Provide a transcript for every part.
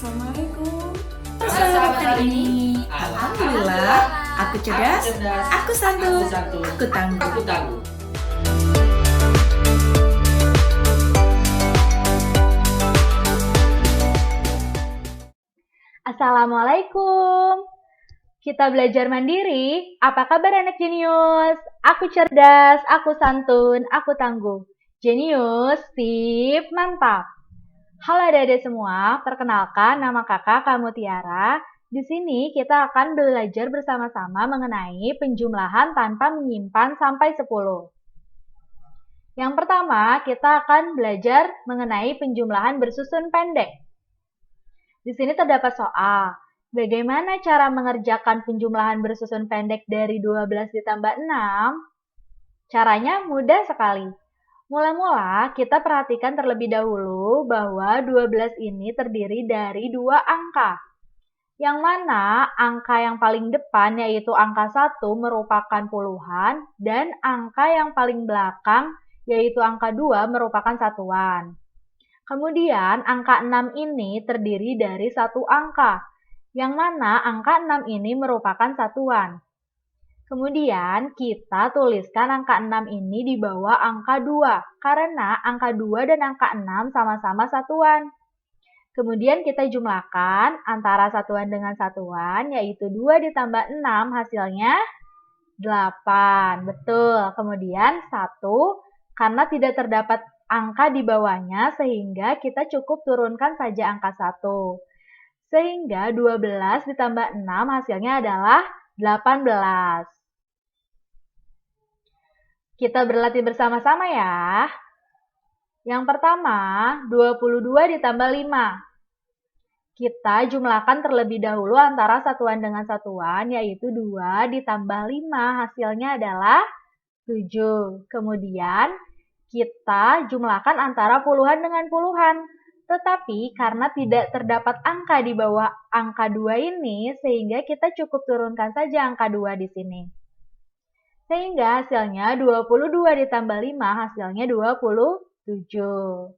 Assalamualaikum. Sahabat Hari ini, alhamdulillah, aku cerdas, aku santun, aku tangguh. Assalamualaikum. Kita belajar mandiri. Apa kabar anak jenius? Aku cerdas, aku santun, aku tangguh. Jenius, sip, mantap. Halo adik-adik semua, perkenalkan nama kakak kamu Tiara. Di sini kita akan belajar bersama-sama mengenai penjumlahan tanpa menyimpan sampai 10. Yang pertama, kita akan belajar mengenai penjumlahan bersusun pendek. Di sini terdapat soal. Bagaimana cara mengerjakan penjumlahan bersusun pendek dari 12 ditambah 6? Caranya mudah sekali. Mula-mula kita perhatikan terlebih dahulu bahwa 12 ini terdiri dari dua angka. Yang mana angka yang paling depan yaitu angka 1 merupakan puluhan dan angka yang paling belakang yaitu angka 2 merupakan satuan. Kemudian angka 6 ini terdiri dari satu angka, yang mana angka 6 ini merupakan satuan. Kemudian kita tuliskan angka 6 ini di bawah angka 2, karena angka 2 dan angka 6 sama-sama satuan. Kemudian kita jumlahkan antara satuan dengan satuan, yaitu 2 ditambah 6 hasilnya 8. Betul. Kemudian 1, karena tidak terdapat angka di bawahnya, sehingga kita cukup turunkan saja angka 1. Sehingga 12 ditambah 6 hasilnya adalah 18. Kita berlatih bersama-sama ya. Yang pertama, 22 ditambah 5. Kita jumlahkan terlebih dahulu antara satuan dengan satuan, yaitu 2 ditambah 5 hasilnya adalah 7. Kemudian kita jumlahkan antara puluhan dengan puluhan. Tetapi karena tidak terdapat angka di bawah angka 2 ini, sehingga kita cukup turunkan saja angka 2 di sini. Sehingga hasilnya 22 ditambah 5 hasilnya 27.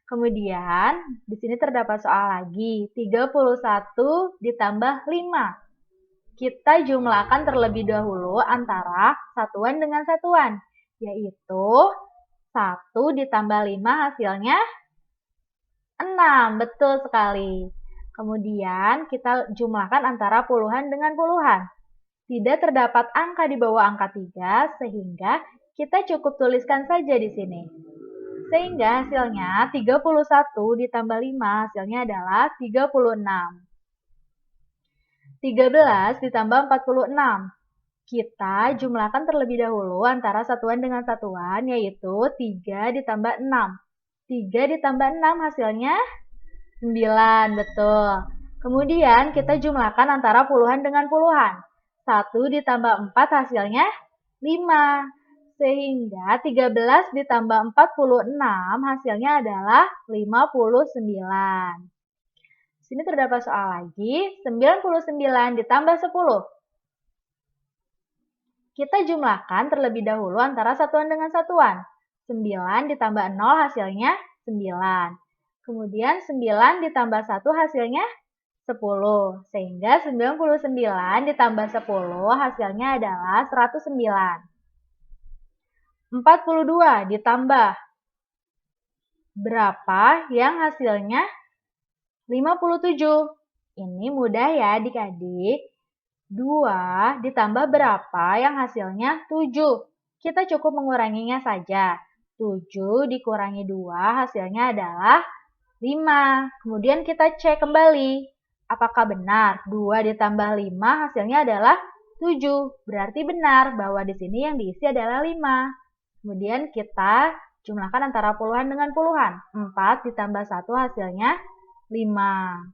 Kemudian di sini terdapat soal lagi, 31 ditambah 5. Kita jumlahkan terlebih dahulu antara satuan dengan satuan, yaitu 1 ditambah 5 hasilnya 6. Betul sekali. Kemudian kita jumlahkan antara puluhan dengan puluhan. Tidak terdapat angka di bawah angka 3, sehingga kita cukup tuliskan saja di sini. Sehingga hasilnya 31 ditambah 5 hasilnya adalah 36. 13 ditambah 46. Kita jumlahkan terlebih dahulu antara satuan dengan satuan, yaitu 3 ditambah 6. 3 ditambah 6 hasilnya 9. Betul. Kemudian kita jumlahkan antara puluhan dengan puluhan. 1 ditambah 4 hasilnya 5. Sehingga 13 ditambah 46 hasilnya adalah 59. Sini terdapat soal lagi, 99 ditambah 10. Kita jumlahkan terlebih dahulu antara satuan dengan satuan. 9 ditambah 0 hasilnya 9. Kemudian 9 ditambah 1 hasilnya 10. Sehingga 99 ditambah 10 hasilnya adalah 109. 42 ditambah berapa yang hasilnya 57? Ini mudah ya adik-adik. 2 ditambah berapa yang hasilnya 7? Kita cukup menguranginya saja. 7 dikurangi 2 hasilnya adalah 5. Kemudian kita cek kembali. Apakah benar 2 ditambah 5 hasilnya adalah 7? Berarti benar bahwa di sini yang diisi adalah 5. Kemudian kita jumlahkan antara puluhan dengan puluhan. 4 ditambah 1 hasilnya 5.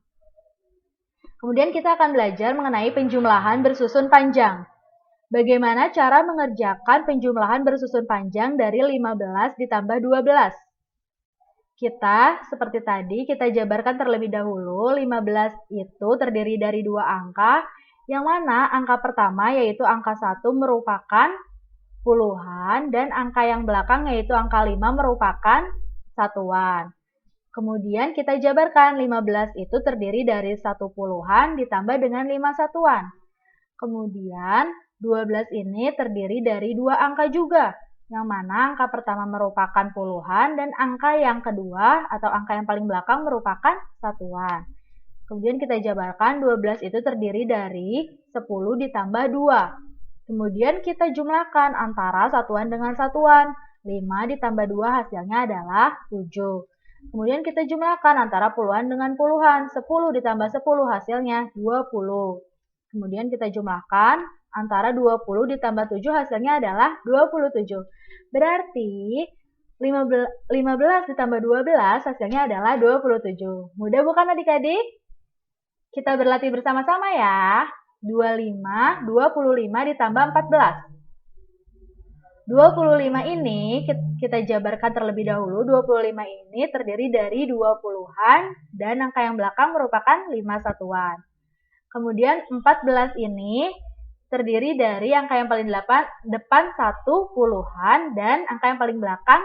Kemudian kita akan belajar mengenai penjumlahan bersusun panjang. Bagaimana cara mengerjakan penjumlahan bersusun panjang dari 15 ditambah 12? Kita, seperti tadi, kita jabarkan terlebih dahulu. 15 itu terdiri dari dua angka, yang mana angka pertama yaitu angka 1 merupakan puluhan, dan angka yang belakang yaitu angka 5 merupakan satuan. Kemudian kita jabarkan 15 itu terdiri dari 1 puluhan ditambah dengan 5 satuan. Kemudian 12 ini terdiri dari 2 angka juga, yang mana angka pertama merupakan puluhan dan angka yang kedua atau angka yang paling belakang merupakan satuan. Kemudian kita jabarkan 12 itu terdiri dari 10 ditambah 2. Kemudian kita jumlahkan antara satuan dengan satuan. 5 ditambah 2 hasilnya adalah 7. Kemudian kita jumlahkan antara puluhan dengan puluhan. 10 ditambah 10 hasilnya 20. Kemudian kita jumlahkan antara 20 ditambah 7 hasilnya adalah 27. Berarti 15 ditambah 12 hasilnya adalah 27. Mudah bukan adik-adik? Kita berlatih bersama-sama ya. 25 ditambah 14. 25 ini kita jabarkan terlebih dahulu. 25 ini terdiri dari 2 puluhan dan angka yang belakang merupakan 5 satuan. Kemudian 14 ini terdiri dari angka yang paling depan 1 puluhan dan angka yang paling belakang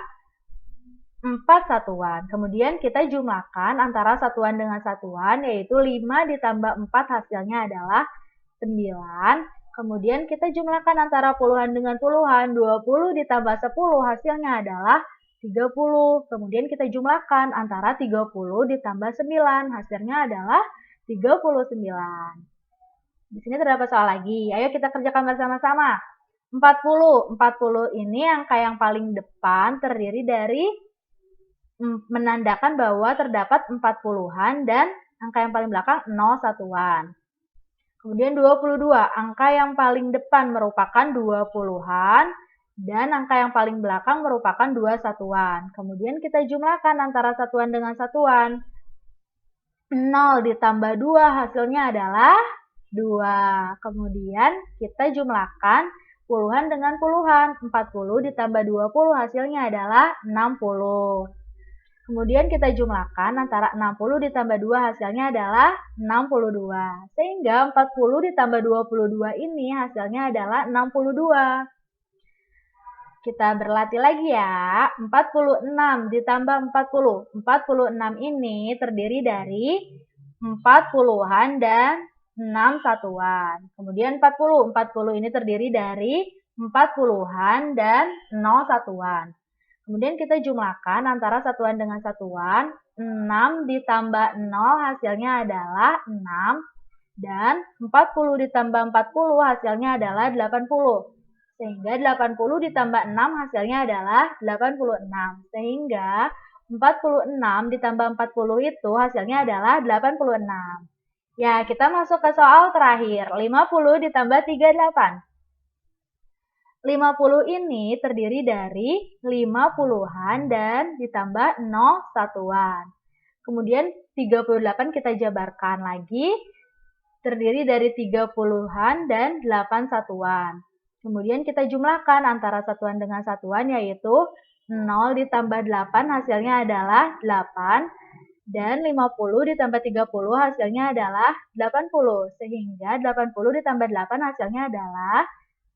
4 satuan. Kemudian kita jumlahkan antara satuan dengan satuan, yaitu 5 ditambah 4 hasilnya adalah 9. Kemudian kita jumlahkan antara puluhan dengan puluhan, 20 ditambah 10 hasilnya adalah 30. Kemudian kita jumlahkan antara 30 ditambah 9, hasilnya adalah 39. Di sini terdapat soal lagi. Ayo kita kerjakan bersama-sama. 40 ini angka yang paling depan terdiri dari menandakan bahwa terdapat 4 puluhan dan angka yang paling belakang 0 satuan. Kemudian 22, angka yang paling depan merupakan 2 puluhan dan angka yang paling belakang merupakan 2 satuan. Kemudian kita jumlahkan antara satuan dengan satuan. 0 ditambah 2 hasilnya adalah 2. Kemudian kita jumlahkan puluhan dengan puluhan. 40 ditambah 20 hasilnya adalah 60. Kemudian kita jumlahkan antara 60 ditambah 2 hasilnya adalah 62. Sehingga 40 ditambah 22 ini hasilnya adalah 62. Kita berlatih lagi ya. 46 ditambah 40. 46 ini terdiri dari 4 puluhan dan 6 satuan. Kemudian 40 ini terdiri dari 4 puluhan dan 0 satuan. Kemudian kita jumlahkan antara satuan dengan satuan. 6 ditambah 0 hasilnya adalah 6. Dan 40 ditambah 40 hasilnya adalah 80. Sehingga 80 ditambah 6 hasilnya adalah 86. Sehingga 46 ditambah 40 itu hasilnya adalah 86. Ya, kita masuk ke soal terakhir. 50 ditambah 38. 50 ini terdiri dari 5 puluhan dan ditambah 0 satuan. Kemudian 38 kita jabarkan lagi, terdiri dari 3 puluhan dan 8 satuan. Kemudian kita jumlahkan antara satuan dengan satuan, yaitu 0 ditambah 8 hasilnya adalah 8. Dan 50 ditambah 30 hasilnya adalah 80. Sehingga 80 ditambah 8 hasilnya adalah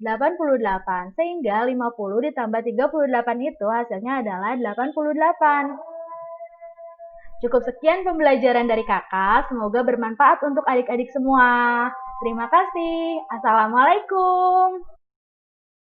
88. Sehingga 50 ditambah 38 itu hasilnya adalah 88. Cukup sekian pembelajaran dari kakak. Semoga bermanfaat untuk adik-adik semua. Terima kasih. Assalamualaikum.